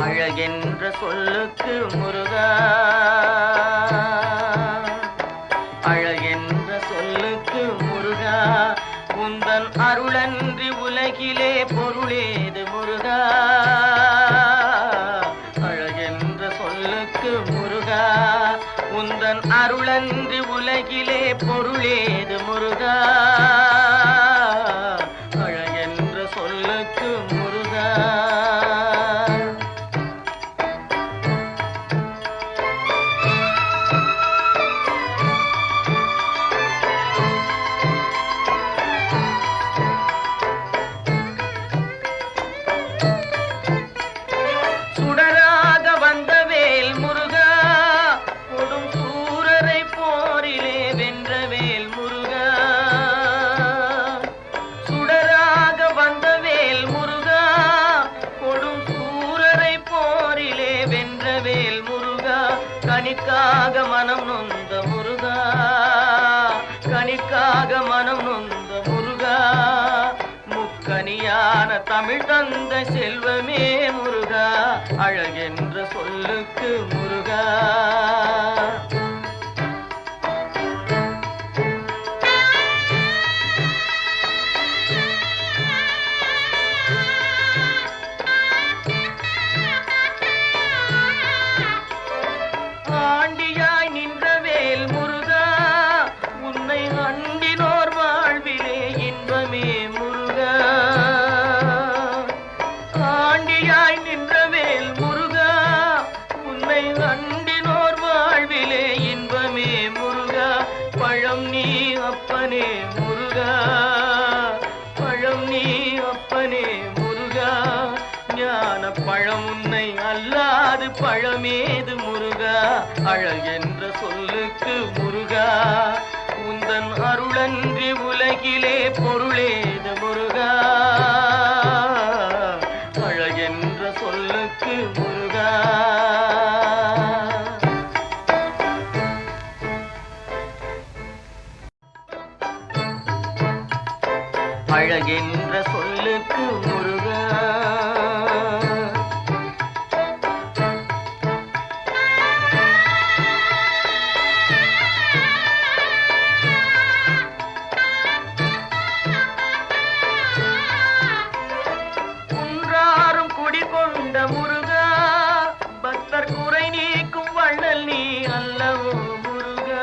அழகென்ற சொல்லுக்கு முருகா, அழகென்ற சொல்லுக்கு முருகா, உந்தன் அருளன்றி உலகிலே பொருளேது முருகா. அழகென்ற சொல்லுக்கு முருகா, உந்தன் அருளன்றி உலகிலே பொருளேது முருகா. அழகென்ற சொல்லுக்கு முருகா. சுடராக வந்த வேல் முருகா, கொடும் சூரரை போரிலே வென்ற வேல் முருகா. சுடராக வந்த வேல் முருகா, கொடும் சூரரை போரிலே வென்ற வேல் முருகா. கனிக்காக மனம் நொந்த முருகா, கனிக்காக மனம் நொந்த முருகா. முக்கனியான தமிழ் தந்த செல்வமே முருகா, அழகென்ற சொல்லுக்கு முருகா. ஆண்டியாய் நின்ற வேல் முருகா, உன்னை அண்டினோர் வாழ்விலே இன்பமே முருகா. ஆண்டியாய் நின்ற வேல் முருகா, உன்னை அண்டினோர் வாழ்விலே இன்பமே முருகா. பழம் நீ அப்பனே முருகா, பழம் நீ அப்பனே முருகா. ஞான பழம் உன்னை அல்லாது பழமேது முருகா. அழகென்ற சொல்லுக்கு முருகா, உந்தன் அருளன்றி உலகிலே பொருளேது முருகா. அழகென்ற சொல்லுக்கு முருகா. அழகென்ற சொல்லுக்கு முருகா. குன்றாரும் குடிகொண்ட முருகா, பக்தர் குறை நீக்கும் வள்ளல் நீ அல்லவோ முருகா.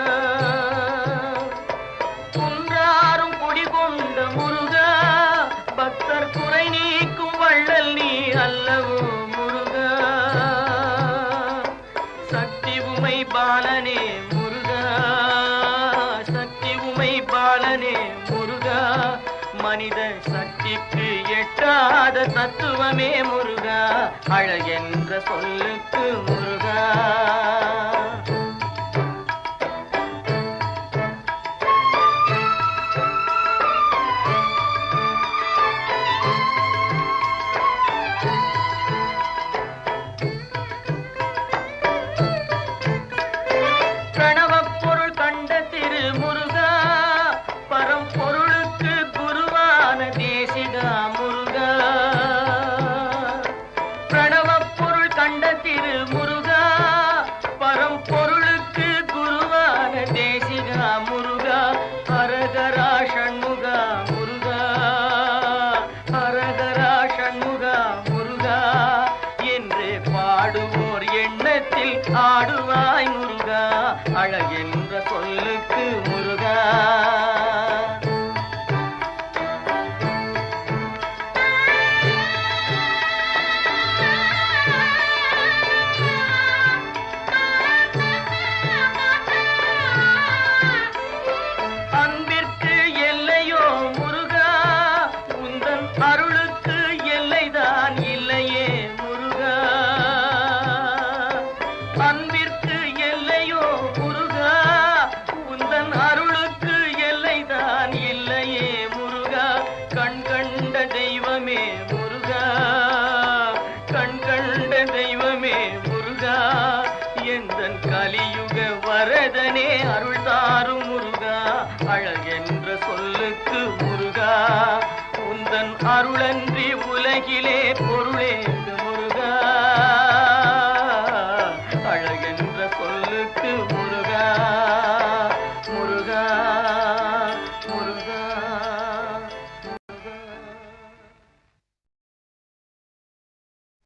குன்றாரும் குடிகொண்ட முருகா, பக்தர் குறை நீக்கும் வள்ளல் நீ அல்லவோ முருகா. சக்தி உமை பாலனே முருகா, சக்தி உமை பாலனே முருகா. மனித சக்திக்கு எட்டாத தத்துவமே முருகா. அழகென்ற சொல்லுக்கு முருகா. பிரணவப் பொருள் கண்ட திரு முருகா, பரம்பொருளுக்கு குருவான தேசிகா முருகா. பிரணவப் பொருள் கண்ட திரு முருகா, பரம்பொருளுக்கு குருவான தேசிகா முருகா. ஹரஹரா ஷண்முகா முருகா, ஹரஹரா ஷண்முகா முருகா என்று பாடுவோர் எண்ணத்தில் ஆடுவாய் முருகா. அழகென்ற சொல்லுக்கு முருகா. அன்பிற்கு எல்லையோ முருகா, உந்தன் அருளுக்கு எல்லைதான் இல்லையே முருகா. அன்பிற்கு எல்லையோ முருகா, உந்தன் அருளுக்கு எல்லைதான் இல்லையே முருகா. கண் கண்ட தெய்வமே முருகா, கண் கண்ட